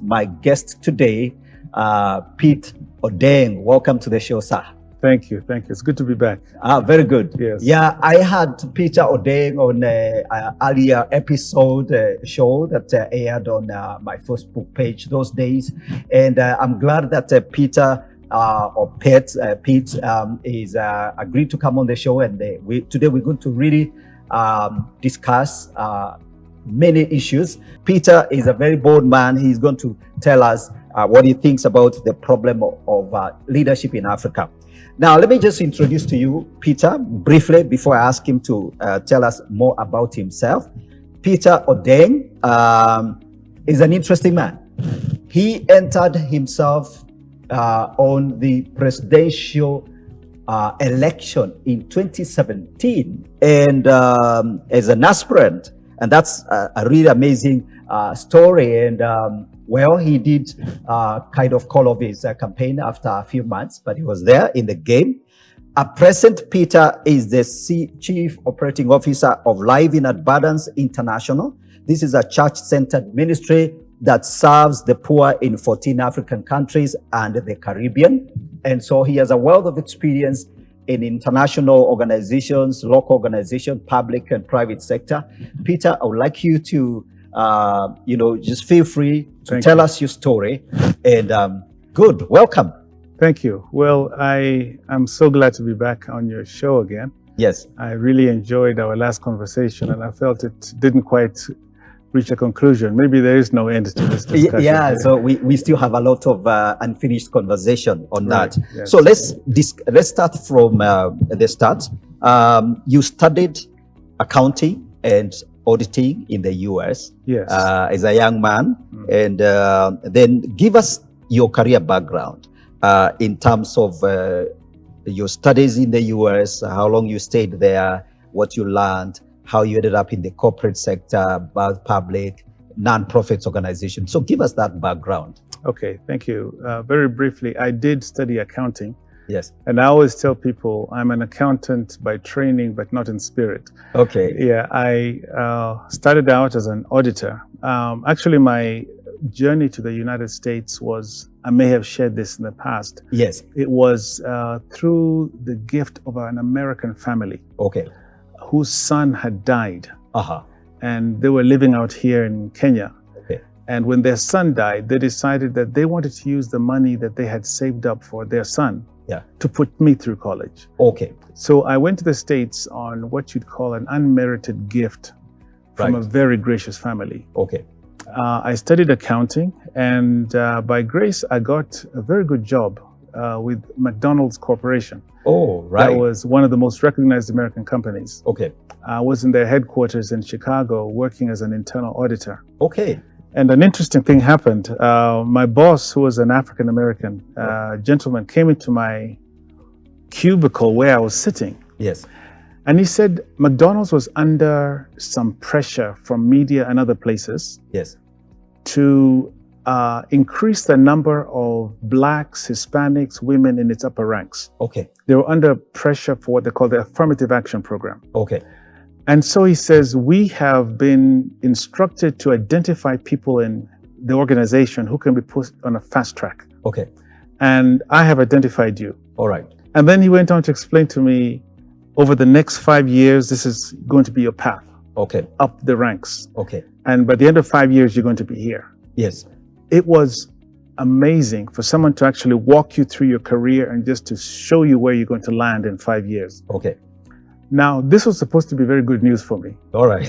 My guest today, Pete Ondeng. Welcome to the show, sir. Thank you. Thank you. It's good to be back. Very good. Yes. Yeah, I had Peter Ondeng on an earlier episode show that aired on my Facebook page those days. And I'm glad that Peter or Pete is agreed to come on the show. And today we're going to really discuss many issues. Peter is a very bold man. He's going to tell us what he thinks about the problem of leadership in Africa. Now, let me just introduce to you Peter briefly before I ask him to tell us more about himself. Peter Ondeng is an interesting man. He entered himself on the presidential election in 2017 and as an aspirant. And that's a really amazing story. And well, he did kind of call off his campaign after a few months, but he was there in the game. At present, Peter is the Chief Operating Officer of Life in Abundance International. This is a church-centered ministry that serves the poor in 14 African countries and the Caribbean. And so he has a wealth of experience in international organizations, local organizations, public and private sector. Peter, I would like you to, just feel free to tell us your story. And good, welcome. Thank you. Well, I am so glad to be back on your show again. Yes. I really enjoyed our last conversation and I felt it didn't quite reach a conclusion. Maybe there is no end to this discussion. Yeah, so we still have a lot of unfinished conversation on that. Yes. So let's start from the start. You studied accounting and auditing in the US. Yes. As a young man. And then give us your career background in terms of your studies in the US, how long you stayed there, what you learned, how you ended up in the corporate sector, both public, non-profits organization. So give us that background. Okay, thank you. Very briefly, I did study accounting. Yes. And I always tell people I'm an accountant by training, but not in spirit. Okay. Yeah, I started out as an auditor. Actually, my journey to the United States was, I may have shared this in the past. Yes. It was through the gift of an American family. Okay. Whose son had died. Uh-huh. And they were living out here in Kenya. Okay. And when their son died, they decided that they wanted to use the money that they had saved up for their son to put me through college. Okay. So I went to the States on what you'd call an unmerited gift from a very gracious family. Okay. I studied accounting and by grace, I got a very good job with McDonald's Corporation. Oh, right. That was one of the most recognized American companies. Okay. I was in their headquarters in Chicago working as an internal auditor. Okay. And an interesting thing happened. My boss, who was an African-American gentleman, came into my cubicle where I was sitting. Yes. And he said McDonald's was under some pressure from media and other places. Yes. To increase the number of Blacks, Hispanics, women in its upper ranks. Okay. They were under pressure for what they call the Affirmative Action Program. Okay. And so he says, we have been instructed to identify people in the organization who can be put on a fast track. Okay. And I have identified you. All right. And then he went on to explain to me, over the next 5 years, this is going to be your path. Okay. Up the ranks. Okay. And by the end of 5 years, you're going to be here. Yes. It was amazing for someone to actually walk you through your career and just to show you where you're going to land in 5 years. Okay. Now, this was supposed to be very good news for me. All right.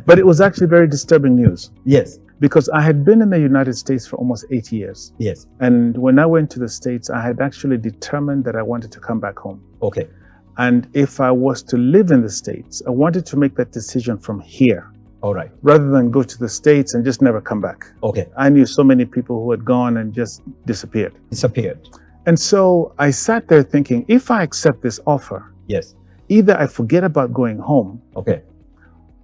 But it was actually very disturbing news. Yes. Because I had been in the United States for almost 8 years. Yes. And when I went to the States, I had actually determined that I wanted to come back home. Okay. And if I was to live in the States, I wanted to make that decision from here. All right. Rather than go to the States and just never come back. Okay. I knew so many people who had gone and just disappeared. Disappeared. And so I sat there thinking, if I accept this offer, yes, either I forget about going home, okay,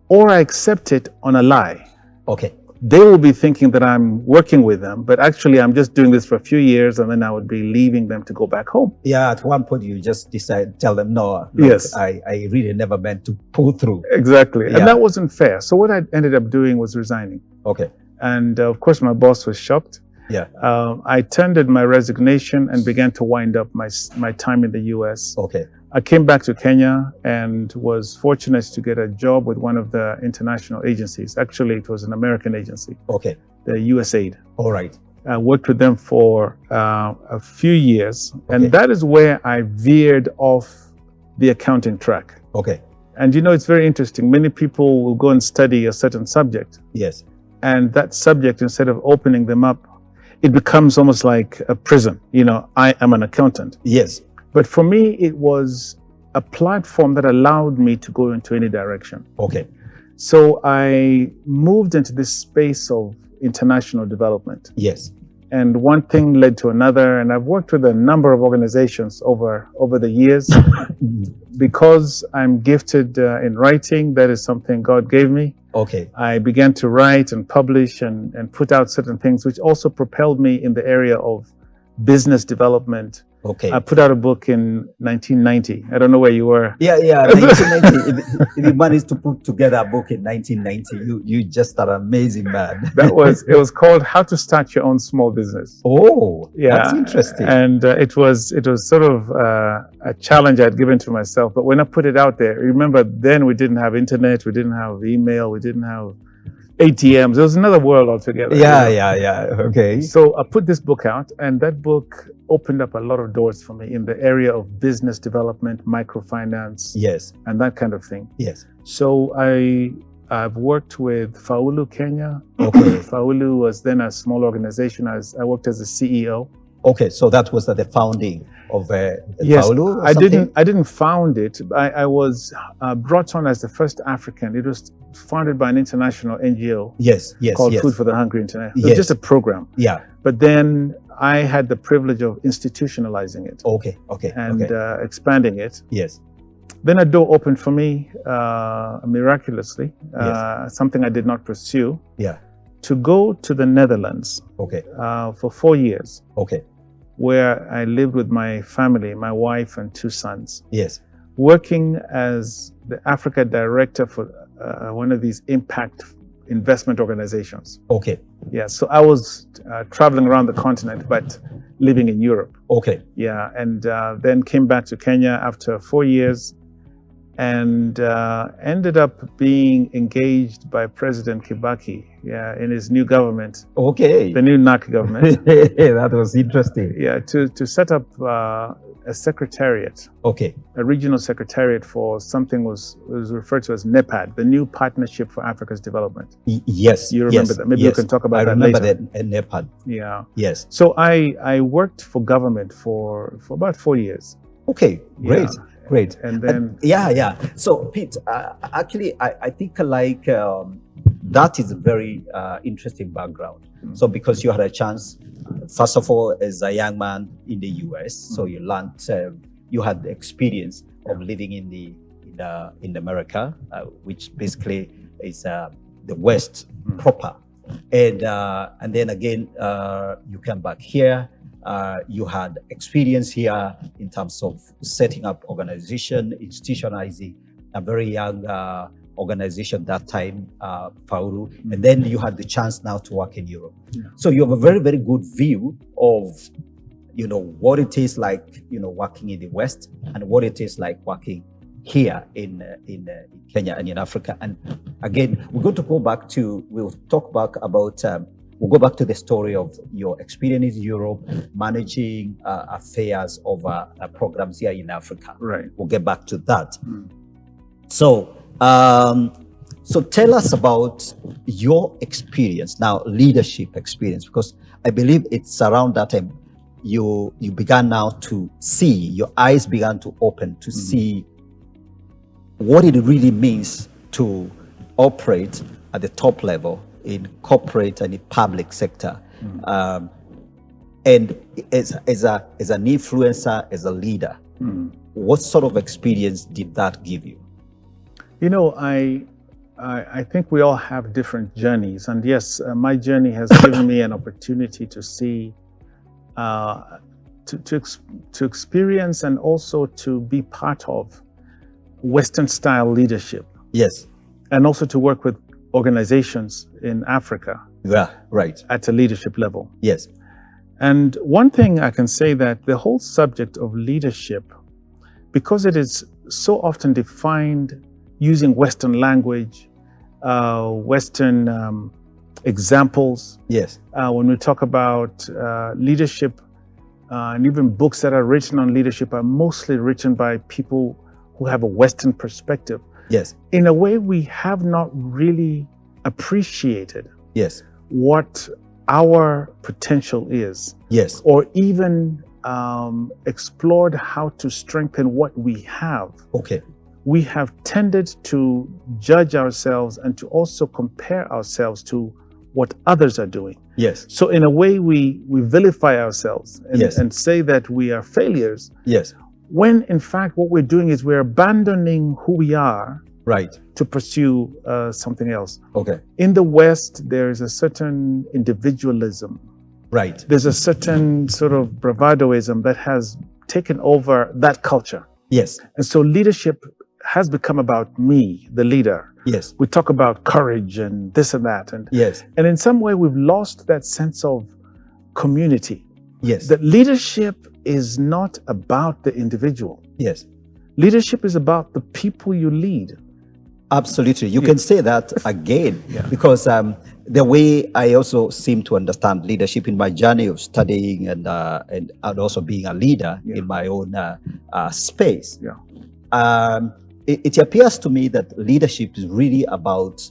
or I accept it on a lie. Okay. They will be thinking that I'm working with them, but actually I'm just doing this for a few years and then I would be leaving them to go back home. Yeah, at one point you just decide, tell them, no, look, yes, I really never meant to pull through. Exactly. Yeah. And that wasn't fair. So what I ended up doing was resigning. Okay. And of course, my boss was shocked. Yeah. I tendered my resignation and began to wind up my time in the US. Okay. I came back to Kenya and was fortunate to get a job with one of the international agencies. Actually, it was an American agency. Okay. The USAID. All right. I worked with them for a few years, Okay. and that is where I veered off the accounting track. Okay. And you know, it's very interesting. Many people will go and study a certain subject, Yes. and that subject, instead of opening them up, it becomes almost like a prison. You know, I am an accountant. Yes. But for me, it was a platform that allowed me to go into any direction. Okay. So I moved into this space of international development. Yes. And one thing led to another. And I've worked with a number of organizations over the years. Because I'm gifted in writing, that is something God gave me. Okay. I began to write and publish and put out certain things, which also propelled me in the area of business development. Okay. I put out a book in 1990. I don't know where you were. Yeah. 1990. if you managed to put together a book in 1990, you just are an amazing man. It was called How to Start Your Own Small Business. Oh, Yeah, that's interesting. And it was sort of a challenge I'd given to myself. But when I put it out there, remember then we didn't have internet, we didn't have email, we didn't have ATMs. It was another world altogether. Yeah. You know? Okay. So I put this book out, and that book opened up a lot of doors for me in the area of business development, microfinance, Yes. and that kind of thing. Yes. So I've worked with Faulu Kenya. Okay. Faulu was then a small organization. I worked as a CEO. Okay. So that was at the founding of Yes, Faulu or I something? didn't found it. I was brought on as the first African. It was founded by an international NGO Yes. called Yes. Food for the Hungry International. It Yes. was just a program. Yeah. But then I had the privilege of institutionalizing it Okay. and Okay. expanding it. Yes. Then a door opened for me miraculously, Yes. something I did not pursue, Yeah. to go to the Netherlands Okay. for 4 years, Okay. where I lived with my family, my wife and 2 sons, Yes. working as the Africa director for one of these impact investment organizations. Okay. Yeah, so I was traveling around the continent, but living in Europe. Okay. Yeah, and then came back to Kenya after 4 years, and ended up being engaged by President Kibaki, in his new government, Okay. the new NAC government, That was interesting. to set up a secretariat, Okay. a regional secretariat for something was referred to as NEPAD, the New Partnership for Africa's Development. Yes. You remember yes, that? Maybe yes. you can talk about I that remember later. that in Nepal. Yeah. Yes. So I worked for government for about 4 years. Okay. Great. Yeah. Great. And then Yeah. So Pete, actually, I think like that is a very interesting background. So because you had a chance, first of all, as a young man in the US, so you learned, you had the experience of living in America, which basically is the West proper, and then again you came back here. You had experience here in terms of setting up organization, institutionalizing a very young organization that time, Faulu, and then you had the chance now to work in Europe. Yeah. So you have a very, very good view of, what it is like, working in the West and what it is like working here in Kenya and in Africa. And again, we're going to go back to, we'll go back to the story of your experience in Europe, managing affairs of programs here in Africa. Right. We'll get back to that. So tell us about your experience now, leadership experience, because I believe it's around that time you began now to see, your eyes began to open to see what it really means to operate at the top level in corporate and in public sector, and as an influencer, as a leader. What sort of experience did that give you? I think we all have different journeys, and yes, my journey has given me an opportunity to see, to experience, and also to be part of Western-style leadership. Yes. And also to work with organizations in Africa Yeah, right. at a leadership level. Yes. And one thing I can say that the whole subject of leadership, because it is so often defined using Western language, Western examples. Yes. When we talk about leadership, and even books that are written on leadership are mostly written by people who have a Western perspective. Yes. In a way, we have not really appreciated Yes. what our potential is. Yes. Or even explored how to strengthen what we have. Okay. We have tended to judge ourselves and to also compare ourselves to what others are doing. Yes. So in a way, we vilify ourselves and, Yes. and say that we are failures, Yes. when in fact what we're doing is we're abandoning who we are Right. to pursue something else. Okay. In the West, there's a certain individualism. Right. There's a certain sort of bravadoism that has taken over that culture. Yes. And so leadership has become about me, the leader. Yes. We talk about courage and this and that. And Yes. in some way, we've lost that sense of community. Yes. That leadership is not about the individual. Yes. Leadership is about the people you lead. Absolutely. You can say that again, Yeah. because the way I also seem to understand leadership in my journey of studying and also being a leader in my own space, it appears to me that leadership is really about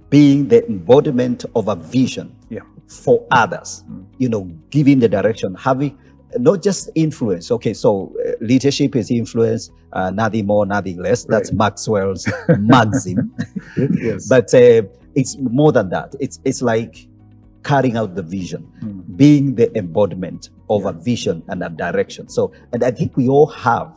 being the embodiment of a vision for others, giving the direction, having not just influence. Okay, so leadership is influence, nothing more, nothing less. That's Maxwell's maxim. Yes. But it's more than that. It's like carrying out the vision, being the embodiment of a vision and a direction. So, and I think we all have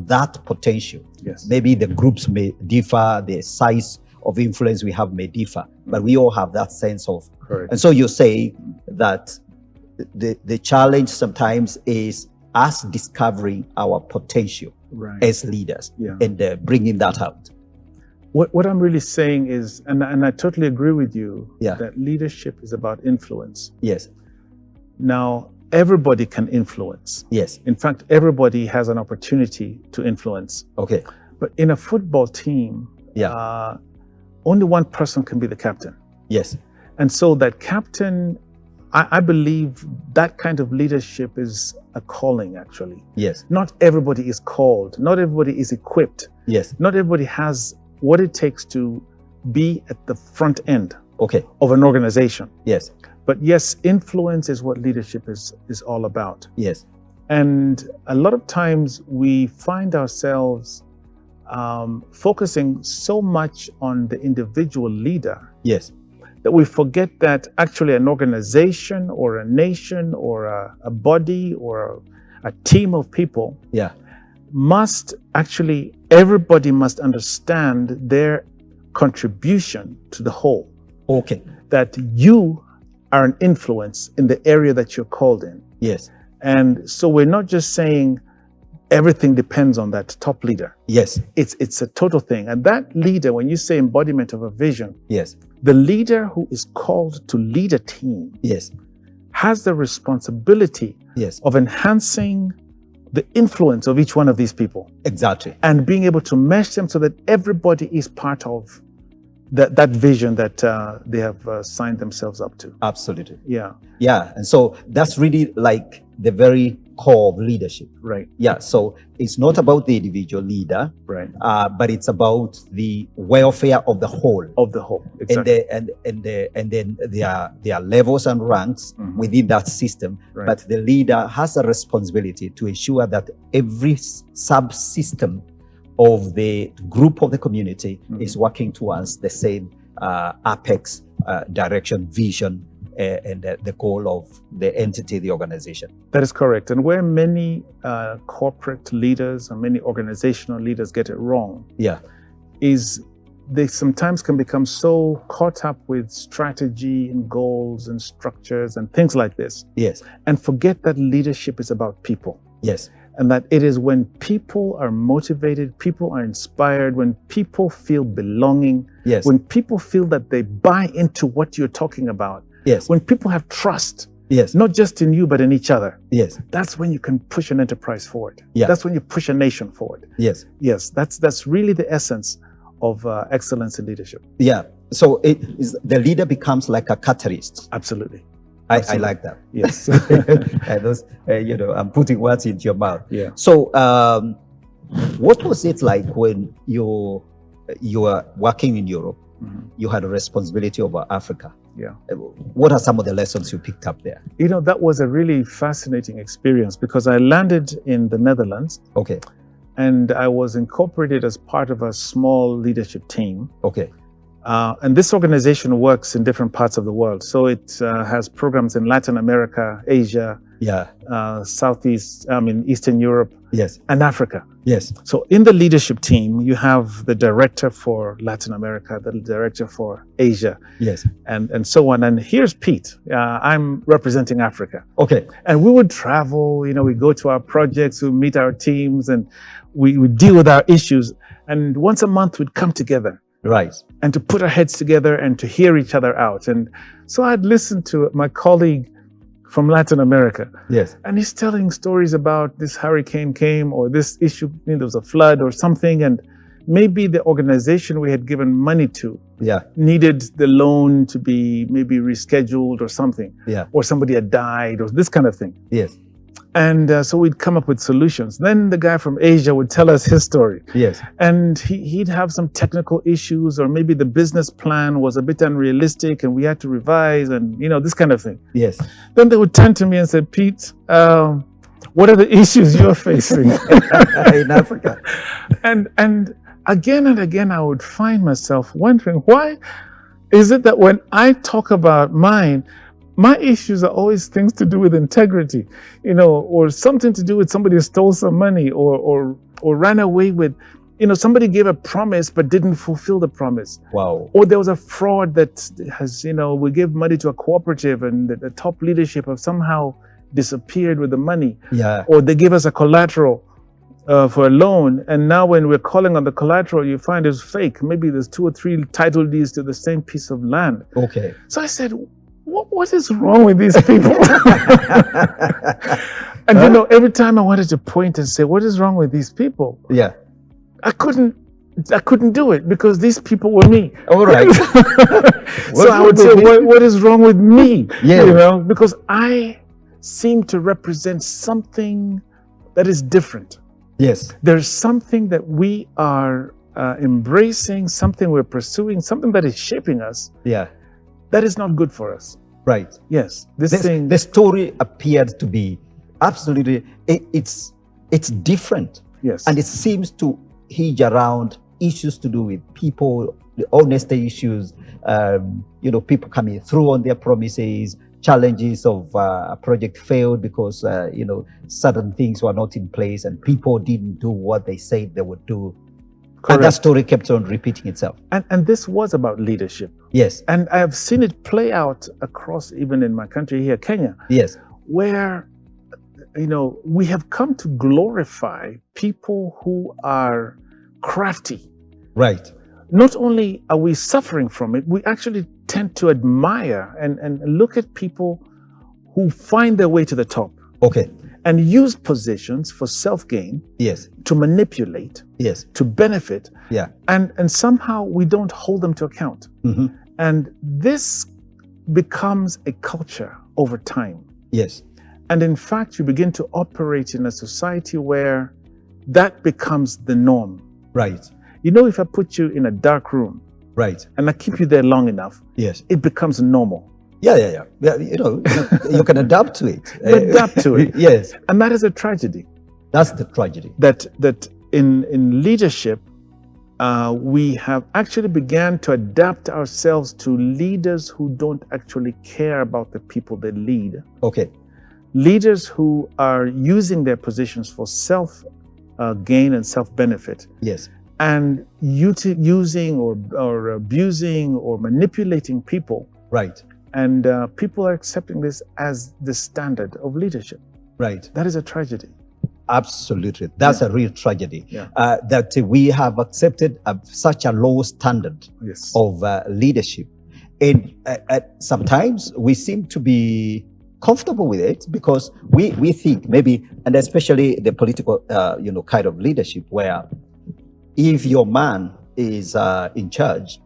that potential. Yes. Maybe the groups may differ, the size of influence we have may differ, but we all have that sense of. Correct. And so you say that the challenge sometimes is us discovering our potential as leaders and bringing that out. What I'm really saying is, and I totally agree with you, Yeah. that leadership is about influence. Yes. Now, everybody can influence. Yes. In fact, everybody has an opportunity to influence. Okay. But in a football team, only one person can be the captain. Yes. And so that captain, I believe that kind of leadership is a calling, actually. Yes. Not everybody is called. Not everybody is equipped. Yes. Not everybody has what it takes to be at the front end of an organization. Yes. But yes, influence is what leadership is all about. Yes. And a lot of times we find ourselves focusing so much on the individual leader. Yes. That we forget that actually an organization or a nation or a body or a team of people everybody must understand their contribution to the whole. Okay. That you are an influence in the area that you're called in. Yes. And so we're not just saying everything depends on that top leader. Yes. It's a total thing. And that leader, when you say embodiment of a vision, yes, the leader who is called to lead a team yes, has the responsibility yes, of enhancing the influence of each one of these people. Exactly. And being able to mesh them so that everybody is part of that vision that they have signed themselves up to. Absolutely. Yeah. Yeah. And so that's really like the very core of leadership. Right. Yeah. So it's not about the individual leader, right? But it's about the welfare of the whole. Of the whole. Exactly. And then there are levels and ranks within that system. Right. But the leader has a responsibility to ensure that every subsystem of the group of the community is working towards the same apex direction, vision, and the goal of the entity, the organization. That is correct. And where many corporate leaders and many organizational leaders get it wrong, is they sometimes can become so caught up with strategy and goals and structures and things like this. Yes. And forget that leadership is about people. Yes. And that it is when people are motivated, people are inspired, when people feel belonging, Yes. when people feel that they buy into what you're talking about, Yes. when people have trust, Yes. not just in you, but in each other, Yes. that's when you can push an enterprise forward. Yeah. That's when you push a nation forward. Yes. Yes, that's really the essence of excellence in leadership. Yeah. So the leader becomes like a catalyst. Absolutely. I like that. Yes. I'm putting words into your mouth. Yeah. So, what was it like when you were working in Europe? Mm-hmm. You had a responsibility over Africa. Yeah. What are some of the lessons you picked up there? That was a really fascinating experience because I landed in the Netherlands. Okay. And I was incorporated as part of a small leadership team. Okay. And this organization works in different parts of the world. So it has programs in Latin America, Asia, Eastern Europe, yes, and Africa. Yes. So in the leadership team, you have the director for Latin America, the director for Asia, yes, and so on. And here's Pete. I'm representing Africa. Okay. And we would travel, we go to our projects, we meet our teams, and we would deal with our issues. And once a month, we'd come together. Right. And to put our heads together and to hear each other out. And so I'd listen to my colleague from Latin America. Yes. And he's telling stories about this hurricane came or this issue, there was a flood or something. And maybe the organization we had given money to needed the loan to be maybe rescheduled or something. Yeah. Or somebody had died or this kind of thing. Yes. And so we'd come up with solutions. Then the guy from Asia would tell us his story. Yes. And he'd have some technical issues, or maybe the business plan was a bit unrealistic and we had to revise and, this kind of thing. Yes. Then they would turn to me and say, Pete, what are the issues you're facing in Africa? And again and again, I would find myself wondering, why is it that when I talk about mine, my issues are always things to do with integrity, or something to do with somebody who stole some money or ran away with, somebody gave a promise but didn't fulfill the promise. Wow. Or there was a fraud that has, we gave money to a cooperative and the top leadership have somehow disappeared with the money. Yeah. Or they gave us a collateral for a loan. And now when we're calling on the collateral, you find it's fake. Maybe there's 2 or 3 title deeds to the same piece of land. Okay. So I said, what is wrong with these people? And every time I wanted to point and say, what is wrong with these people? Yeah. I couldn't do it because these people were me. All right. So I would say, what is wrong with me? Yeah. Because I seem to represent something that is different. Yes. There's something that we are embracing, something we're pursuing, something that is shaping us. Yeah. That is not good for us. Right. Yes. The story appeared to be absolutely, it's different. Yes. And it seems to hinge around issues to do with people, the honesty issues, people coming through on their promises, challenges of a project failed because, certain things were not in place and people didn't do what they said they would do. Correct. And that story kept on repeating itself. And this was about leadership. Yes. And I have seen it play out across, even in my country here, Kenya. Yes. Where, we have come to glorify people who are crafty. Right. Not only are we suffering from it, we actually tend to admire and look at people who find their way to the top. Okay. And use positions for self-gain. Yes. To manipulate. Yes. To benefit. Yeah. And somehow we don't hold them to account. Mm-hmm. And this becomes a culture over time. Yes. And in fact, you begin to operate in a society where that becomes the norm. Right. If I put you in a dark room. Right. And I keep you there long enough. Yes. It becomes normal. Yeah. You can adapt to it. You adapt to it. Yes. And that is a tragedy. That's the tragedy. That in leadership, we have actually began to adapt ourselves to leaders who don't actually care about the people they lead. Okay. Leaders who are using their positions for self-gain and self-benefit. Yes. And using or abusing or manipulating people. Right. And people are accepting this as the standard of leadership. Right. That is a tragedy. Absolutely. That's a real tragedy. Yeah. That we have accepted such a low standard Yes. of leadership. And sometimes we seem to be comfortable with it because we think maybe, and especially the political, kind of leadership, where if your man is in charge,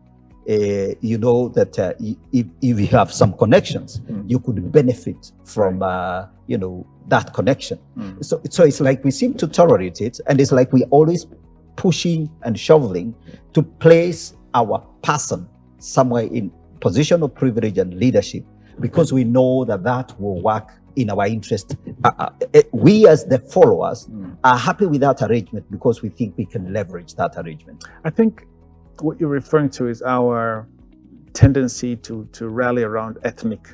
you know that if you have some connections, you could benefit from, that connection. So it's like we seem to tolerate it, and it's like we always pushing and shoveling to place our person somewhere in position of privilege and leadership, because we know that will work in our interest. We as the followers are happy with that arrangement because we think we can leverage that arrangement. I think what you're referring to is our tendency to rally around ethnic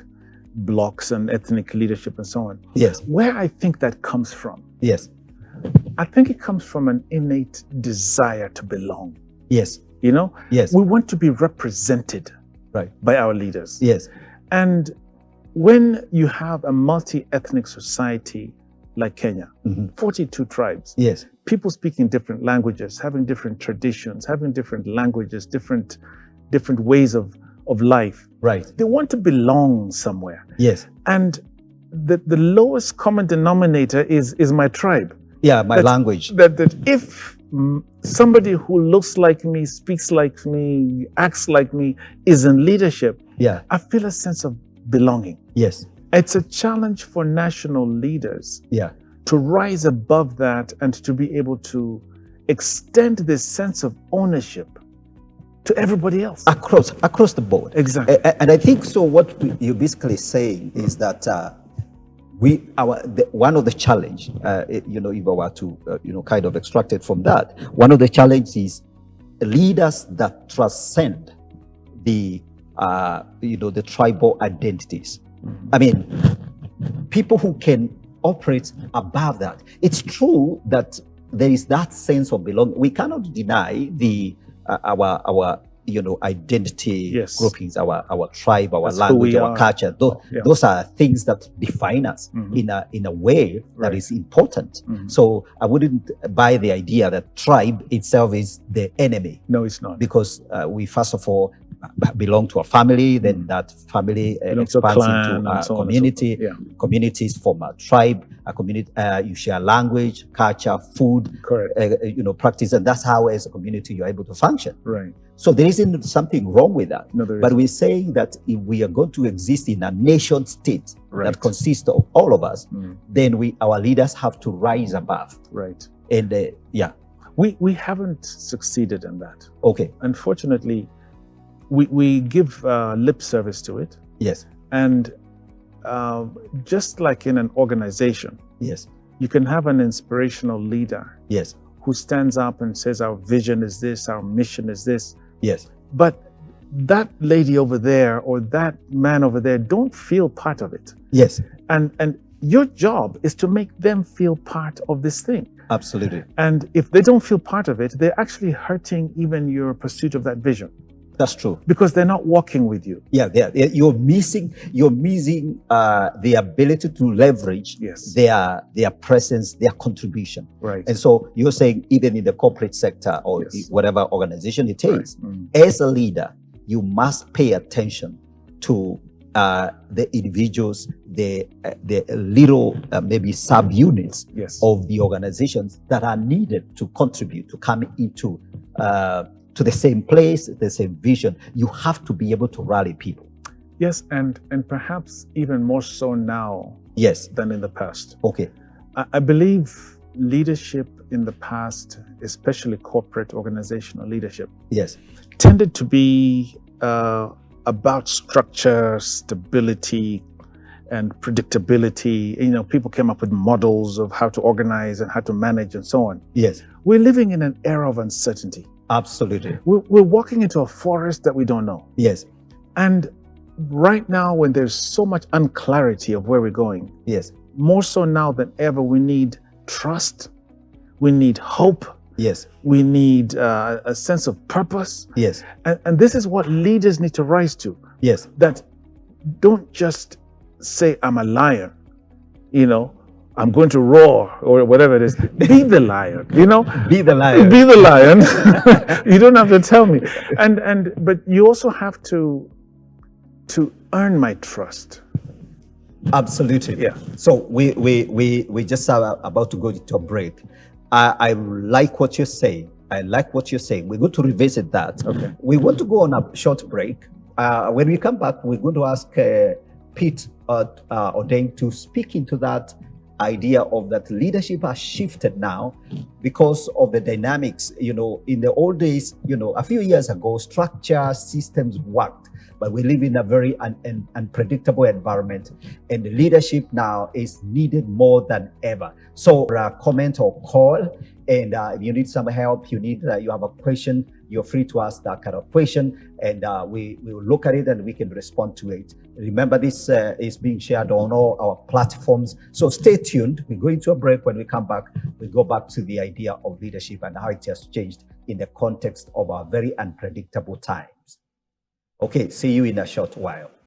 blocks and ethnic leadership and so on. Yes. Where I think that comes from. Yes. I think it comes from an innate desire to belong. Yes. Yes. We want to be represented by our leaders. Yes. And when you have a multi-ethnic society like Kenya, 42 tribes, yes, people speaking different languages, having different traditions, having different languages, different ways of life. Right. They want to belong somewhere. Yes. And the lowest common denominator is my tribe. Yeah, my language. That if somebody who looks like me, speaks like me, acts like me is in leadership, I feel a sense of belonging. Yes. It's a challenge for national leaders to rise above that and to be able to extend this sense of ownership to everybody else. Across the board. Exactly. And I think so what you're basically saying is that one of the challenge, if I were to, kind of extract it from that, one of the challenges is leaders that transcend the tribal identities. I mean, people who can operate above that. It's true that there is that sense of belonging. We cannot deny our identity groupings, our tribe, our language, our culture. Those are things that define us in a way that is important. So I wouldn't buy the idea that tribe itself is the enemy. No, it's not. Because we first of all belong to a family, then that family expands into a community. Communities form a tribe, a community. You share language, culture, food, practice, and that's how, as a community, you're able to function. Right. So there isn't something wrong with that. No, there but isn't. We're saying that if we are going to exist in a nation state that consists of all of us, then our leaders have to rise above. Right. And we haven't succeeded in that. Okay. Unfortunately, we give lip service to it. Yes. And just like in an organization, yes, you can have an inspirational leader. Yes. Who stands up and says, our vision is this, our mission is this. Yes. But that lady over there or that man over there don't feel part of it. Yes. And your job is to make them feel part of this thing. Absolutely. And if they don't feel part of it, they're actually hurting even your pursuit of that vision. That's true. Because they're not walking with you. Yeah, you're missing the ability to leverage their presence, their contribution. Right. And so you're saying even in the corporate sector or whatever organization it is, as a leader, you must pay attention to the individuals, the little maybe subunits of the organizations that are needed to contribute, to come into to the same place, the same vision. You have to be able to rally people. Yes, and perhaps even more so now than in the past. Okay. I believe leadership in the past, especially corporate organizational leadership, tended to be about structure, stability, and predictability. People came up with models of how to organize and how to manage and so on. Yes. We're living in an era of uncertainty. Absolutely. We're walking into a forest that we don't know. Yes. And right now, when there's so much unclarity of where we're going, more so now than ever, we need trust, we need hope, we need a sense of purpose. And this is what leaders need to rise to. That don't just say, I'm a lion, I'm going to roar or whatever it is. Be the lion, you know? Be the lion. Be the lion. You don't have to tell me. But you also have to earn my trust. Absolutely. Yeah. So we just are about to go into a break. I like what you're saying. I like what you're saying. We're going to revisit that. Okay. We want to go on a short break. When we come back, we're going to ask Pete Ondeng to speak into that idea of that leadership has shifted now because of the dynamics. You know, in the old days, you know, a few years ago, structure systems worked, but we live in a very unpredictable environment, and the leadership now is needed more than ever. So comment or call, and if you need some help, you have a question, you're free to ask that kind of question, and we will look at it and we can respond to it. Remember, this is being shared on all our platforms, so stay tuned. We go into a break. When we come back, we go back to the idea of leadership and how it has changed in the context of our very unpredictable times. Okay, see you in a short while.